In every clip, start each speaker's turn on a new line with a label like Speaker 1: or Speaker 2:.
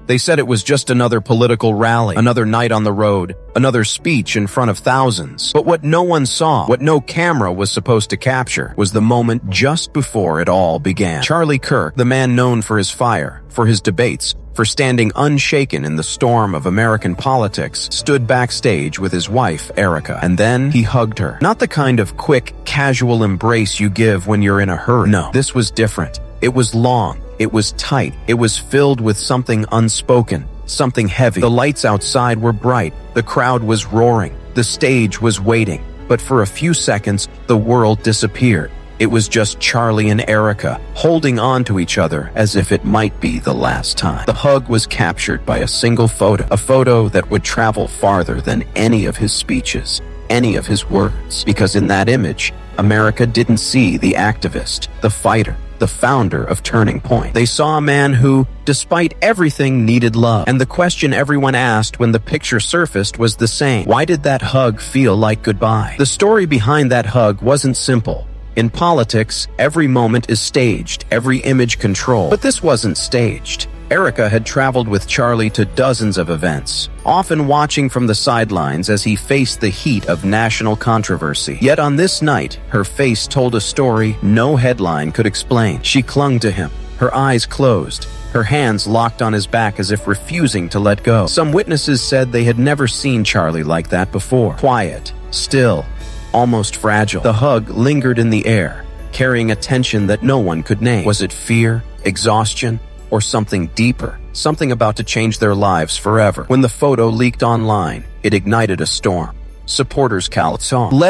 Speaker 1: They said it was just another political rally, another night on the road, another speech in front of thousands. But what no one saw, what no camera was supposed to capture, was the moment just before it all began. Charlie Kirk, the man known for his fire, for his debates, for standing unshaken in the storm of American politics, stood backstage with his wife, Erika, and then he hugged her. Not the kind of quick, casual embrace you give when you're in a hurry. No, this was different. It was long. It was tight. It was filled with something unspoken, something heavy. The lights outside were bright. The crowd was roaring. The stage was waiting. But for a few seconds, the world disappeared. It was just Charlie and Erika holding on to each other as if it might be the last time. The hug was captured by a single photo, a photo that would travel farther than any of his speeches, any of his words, because in that image, America didn't see the activist, the fighter, the founder of Turning Point. They saw a man who, despite everything, needed love. And the question everyone asked when the picture surfaced was the same. Why did that hug feel like goodbye? The story behind that hug wasn't simple. In politics, every moment is staged, every image controlled. But this wasn't staged. Erika had traveled with Charlie to dozens of events, often watching from the sidelines as he faced the heat of national controversy. Yet on this night, her face told a story no headline could explain. She clung to him, her eyes closed, her hands locked on his back as if refusing to let go. Some witnesses said they had never seen Charlie like that before. Quiet, still, almost fragile. The hug lingered in the air, carrying a tension that no one could name. Was it fear, exhaustion, or something deeper, something about to change their lives forever? When the photo leaked online, it ignited a storm. Supporters called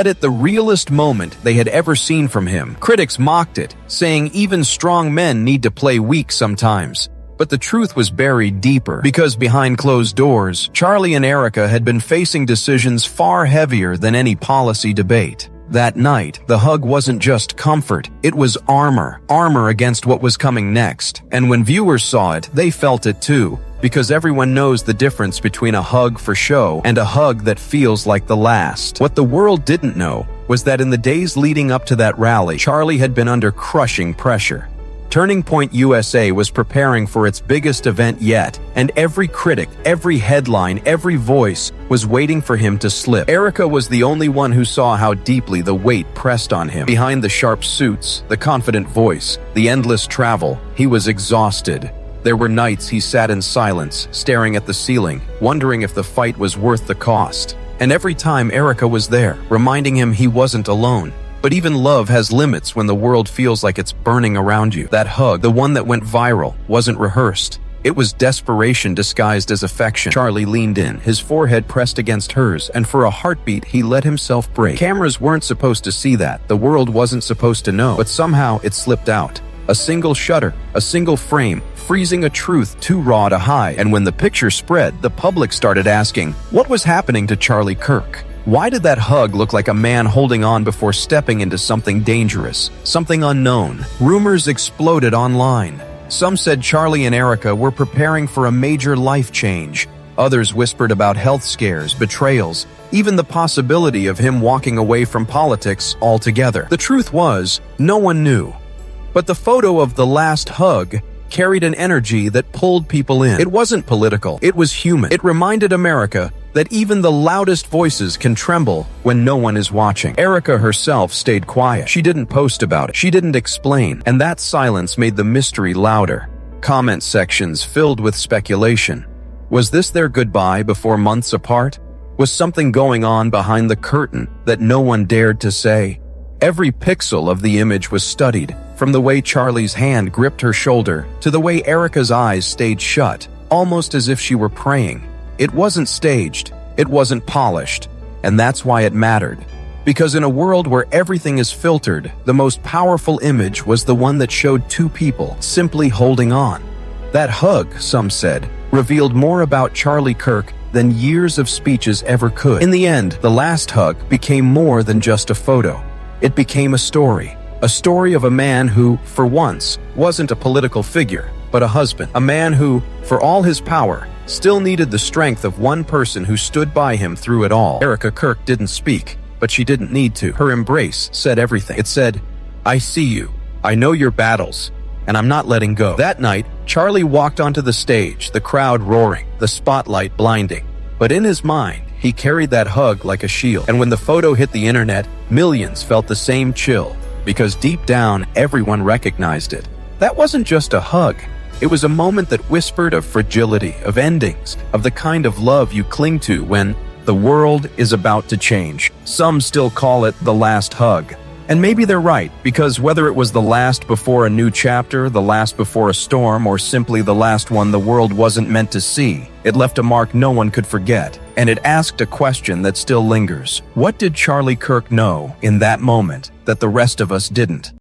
Speaker 1: it the realest moment they had ever seen from him. Critics mocked it, saying even strong men need to play weak sometimes. But the truth was buried deeper, because behind closed doors, Charlie and Erika had been facing decisions far heavier than any policy debate. That night, the hug wasn't just comfort, it was armor against what was coming next. And when viewers saw it, they felt it too, because everyone knows the difference between a hug for show and a hug that feels like the last. What the world didn't know was that in the days leading up to that rally, Charlie had been under crushing pressure. Turning Point USA was preparing for its biggest event yet, and every critic, every headline, every voice was waiting for him to slip. Erika was the only one who saw how deeply the weight pressed on him. Behind the sharp suits, the confident voice, the endless travel, he was exhausted. There were nights he sat in silence, staring at the ceiling, wondering if the fight was worth the cost. And every time Erika was there, reminding him he wasn't alone. But even love has limits when the world feels like it's burning around you. That hug, the one that went viral, wasn't rehearsed. It was desperation disguised as affection. Charlie leaned in, his forehead pressed against hers, and for a heartbeat, he let himself break. Cameras weren't supposed to see that. The world wasn't supposed to know. But somehow it slipped out. A single shutter, a single frame, freezing a truth too raw to hide. And when the picture spread, the public started asking, what was happening to Charlie Kirk? Why did that hug look like a man holding on before stepping into something dangerous, something unknown? Rumors exploded online. Some said Charlie and Erika were preparing for a major life change. Others whispered about health scares, betrayals, even the possibility of him walking away from politics altogether. The truth was, no one knew. But the photo of the last hug carried an energy that pulled people in. It wasn't political, it was human. It reminded America that even the loudest voices can tremble when no one is watching. Erika herself stayed quiet. She didn't post about it. She didn't explain. And that silence made the mystery louder. Comment sections filled with speculation. Was this their goodbye before months apart? Was something going on behind the curtain that no one dared to say? Every pixel of the image was studied, from the way Charlie's hand gripped her shoulder to the way Erika's eyes stayed shut, almost as if she were praying. It wasn't staged, it wasn't polished, and that's why it mattered. Because in a world where everything is filtered, the most powerful image was the one that showed two people simply holding on. That hug, some said, revealed more about Charlie Kirk than years of speeches ever could. In the end, the last hug became more than just a photo. It became a story of a man who, for once, wasn't a political figure, but a husband. A man who, for all his power, still needed the strength of one person who stood by him through it all. Erika Kirk didn't speak, but she didn't need to. Her embrace said everything. It said, I see you, I know your battles, and I'm not letting go. That night, Charlie walked onto the stage, the crowd roaring, the spotlight blinding. But in his mind, he carried that hug like a shield. And when the photo hit the internet, millions felt the same chill, because deep down, everyone recognized it. That wasn't just a hug. It was a moment that whispered of fragility, of endings, of the kind of love you cling to when the world is about to change. Some still call it the last hug. And maybe they're right, because whether it was the last before a new chapter, the last before a storm, or simply the last one the world wasn't meant to see, it left a mark no one could forget. And it asked a question that still lingers. What did Charlie Kirk know in that moment that the rest of us didn't?